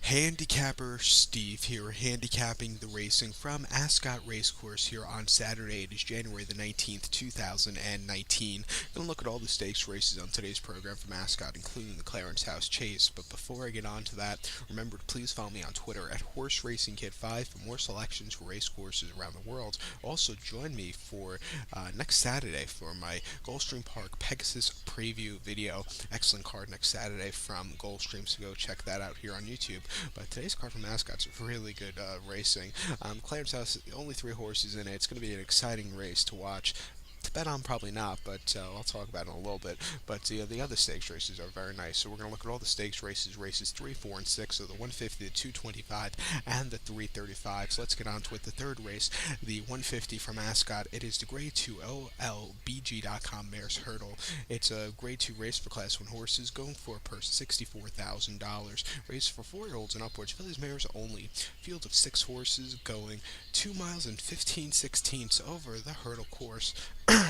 Handicapper Steve here, handicapping the racing from Ascot Racecourse here on Saturday. It is January the 19th, 2019. Going to look at all the stakes races on today's program from Ascot, including the Clarence House Chase. But before I get on to that, remember to please follow me on Twitter at Horse Racing Kid 5 for more selections for race courses around the world. Also, join me for next Saturday for my Gulfstream Park Pegasus preview video. Excellent card next Saturday from Gulfstream, so go check that out here on YouTube. But today's card from Ascot's really good racing. Clarence House, only 3 horses in it. It's going to be an exciting race to watch. To bet on, probably not, but I'll talk about it in a little bit. But the other stakes races are very nice. So we're going to look at all the stakes races, races 3, 4, and 6, so the 150, the 225, and the 335. So let's get on to it. The third race, the 150 from Ascot. It is the Grade 2 OLBG.com Mares Hurdle. It's a Grade 2 race for Class 1 horses, going for a purse $64,000. Race for 4-year-olds and upwards. Fillies mares only. Field of 6 horses going 2 miles and 15/16 over the hurdle course.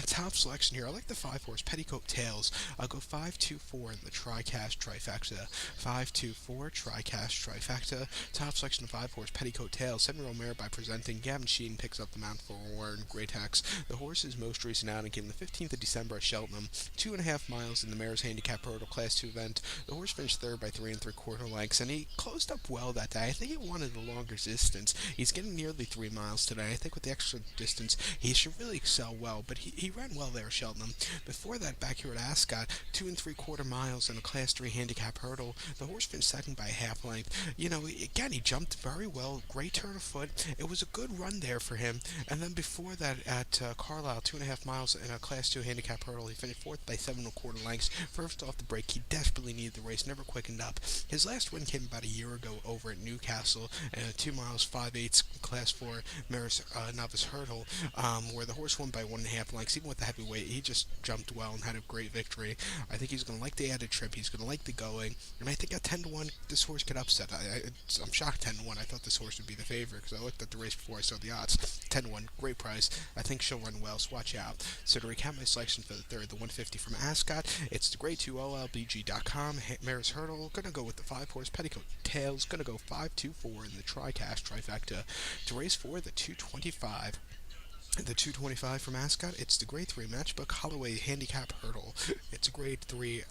Top selection here. I like the 5-horse Petticoat Tails. I'll go 5-2-4 in the TriCast Trifecta. 5-2-4 TriCast Trifecta. Top selection of 5-horse Petticoat Tails. 7-year-old mare by presenting. Gavin Sheehan picks up the mount for Warren Greatax. The horse's most recent outing came the 15th of December at Cheltenham. 2.5 miles in the mare's handicap hurdle Class 2 event. The horse finished third by 3 3/4 lengths, and he closed up well that day. I think he wanted a longer distance. He's getting nearly 3 miles today. I think with the extra distance, he should really excel well, but he ran well there at Cheltenham. Before that, back here at Ascot, 2 3/4 miles in a Class 3 handicap hurdle. The horse finished second by a half length. Again, he jumped very well. Great turn of foot. It was a good run there for him. And then before that, at Carlisle, 2.5 miles in a Class 2 handicap hurdle, he finished fourth by 7 1/4 lengths. First off the break, he desperately needed the race, never quickened up. His last win came about a year ago over at Newcastle, 2 miles 5/8 Class 4 Mares Novice Hurdle, where the horse won by 1.5 lengths. Even with the heavyweight, he just jumped well and had a great victory. I think he's going to like the added trip. He's going to like the going. And I think at 10-1, this horse could upset. I'm shocked 10-1. I thought this horse would be the favorite because I looked at the race before I saw the odds. 10-1, great price. I think she'll run well, so watch out. So to recap my selection for the third, the 150 from Ascot, it's the Grade 2 OLBG.com Mares Hurdle. Going to go with the 5-horse Petticoat Tails. Going to go 5-2-4 in the TriCast Trifecta. To race 4, the 225. The 225 from Ascot, it's the Grade 3 Matchbook Holloway Handicap Hurdle. It's a Grade 3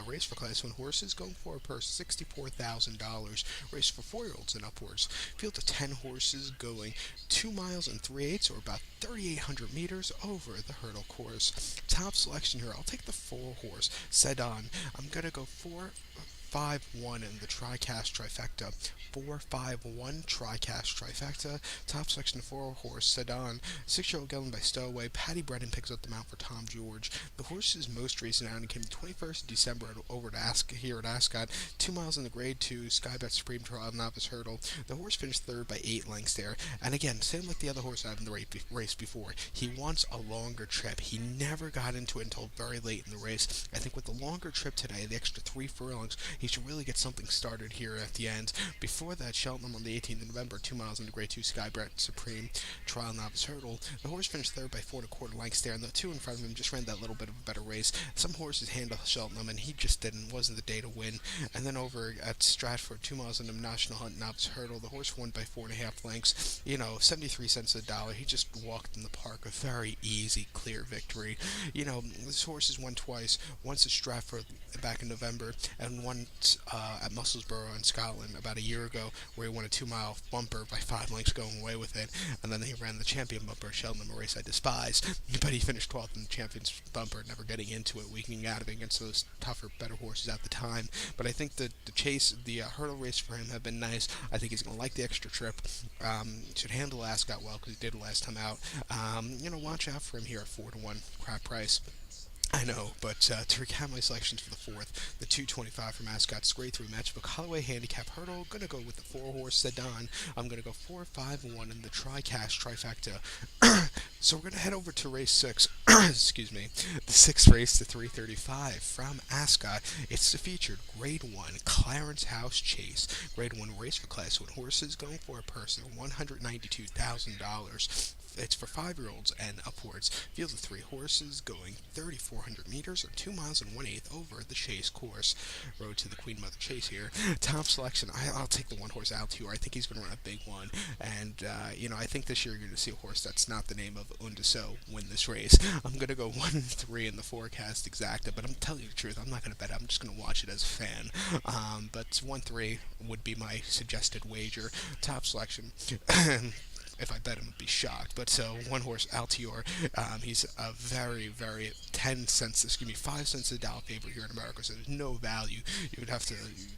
race for Class 1 horses, going for a purse $64,000. Race for 4-year-olds and upwards. Field of 10 horses going 2 miles and 3/8, or about 3,800 meters over the hurdle course. Top selection here, I'll take the 4-horse Sedan. I'm going to go 4-5-1 in the TriCast Trifecta. 4-5-1 TriCast Trifecta. Top selection 4-horse Sedan. 6-year-old gelding by Stowaway. Patty Brennan picks up the mount for Tom George. The horse's most recent outing came the 21st of December over to here at Ascot. 2 miles in the Grade 2 Skybet Supreme Trial Novice Hurdle. The horse finished third by 8 lengths there. And again, same like the other horse out in the race before. He wants a longer trip. He never got into it until very late in the race. I think with the longer trip today, the extra 3 furlongs, he should really get something started here at the end. Before that, Cheltenham on the 18th of November, 2 miles in the Grade 2 Skybet Supreme Trial Novice Hurdle. The horse finished third by 4 1/4 lengths there, and the 2 in front of him just ran that little bit of a better race. Some horses handle Cheltenham, and he just didn't. Wasn't the day to win. And then over at Stratford, 2 miles in the National Hunt Novice Hurdle, the horse won by 4.5 lengths. 73 cents a dollar. He just walked in the park. A very easy, clear victory. This horse has won twice. Once at Stratford back in November, and once at Musselburgh in Scotland about a year ago, where he won a 2-mile bumper by 5 lengths going away with it, and then he ran the champion bumper at Cheltenham, a race I despise, but he finished 12th in the champion's bumper, never getting into it, weakening out of it against those tougher, better horses at the time. But I think the chase, the hurdle race for him have been nice. I think he's going to like the extra trip. Should handle Ascot well, because he did last time out. Watch out for him here at 4-1 crap price. I know, but to recap my selections for the fourth, the 225 from Ascot's Grade 3 Matchbook Holloway Handicap Hurdle. Going to go with the 4-horse Sedan. I'm going to go 4-5-1 in the TriCast Trifecta. So we're going to head over to race 6, excuse me, the 6th race, the 335 from Ascot. It's the featured Grade 1 Clarence House Chase. Grade 1 race for Class 1 horses going for a purse of $192,000. It's for 5-year-olds and upwards. Field of 3 horses going 3,400 meters or 2 miles and 1/8 over the chase course. Road to the Queen Mother Chase here. Top selection, I'll take the one horse Altior. I think he's going to run a big one. And, I think this year you're going to see a horse that's not the name of Undeso win this race. I'm going to go 1-3 in the forecast exacta, but I'm telling you the truth, I'm not going to bet it. I'm just going to watch it as a fan. But 1-3 would be my suggested wager. Top selection. If I bet him, I'd be shocked. But so one horse Altior, he's a very, very 10 cents, excuse me, 5 cents a dollar favorite here in America. So there's no value. You would have to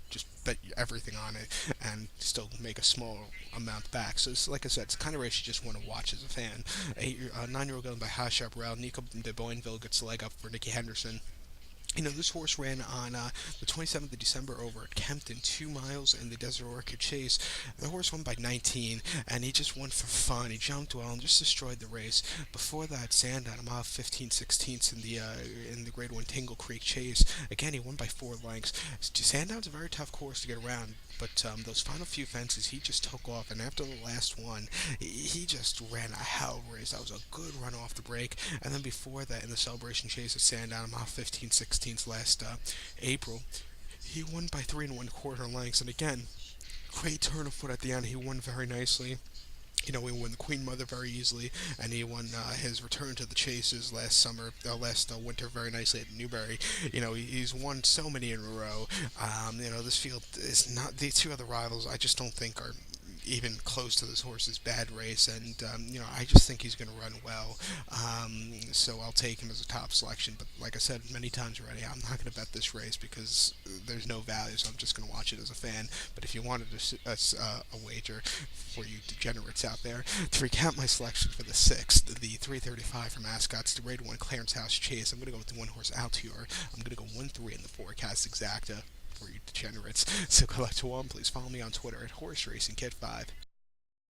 just bet everything on it and still make a small amount back. So it's, like I said, it's the kind of race you just want to watch as a fan. 9-year-old going by Haas Chaparral. Nico de Boinville gets the leg up for Nicky Henderson. This horse ran on the 27th of December over at Kempton, 2 miles in the Desert Orchid Chase. The horse won by 19, and he just won for fun. He jumped well and just destroyed the race. Before that, Sandown, a mile 15/16 in the Grade 1 Tingle Creek Chase. Again, he won by 4 lengths. Sandown's a very tough course to get around, but those final few fences, he just took off, and after the last one, he just ran a hell of a race. That was a good run off the break, and then before that, in the Celebration Chase at Sandown, a mile 15/16 last April, he won by 3 1/4 lengths, and again, great turn of foot at the end. He won very nicely. He won the Queen Mother very easily, and he won his return to the chases last winter very nicely at Newbury. He's won so many in a row. This field is not, the two other rivals, I just don't think are even close to this horse's bad race, and I just think he's going to run well. So I'll take him as a top selection. But like I said many times already, I'm not going to bet this race because there's no value. So I'm just going to watch it as a fan. But if you wanted a wager for you degenerates out there, to recap my selection for the 6th, the 335 from Ascot's the Grade 1 Clarence House Chase, I'm going to go with the one horse Altior. I'm going to go 1-3 in the forecast exacta for you degenerates. So good luck to all. Please follow me on Twitter at Horse Racing Kid 5.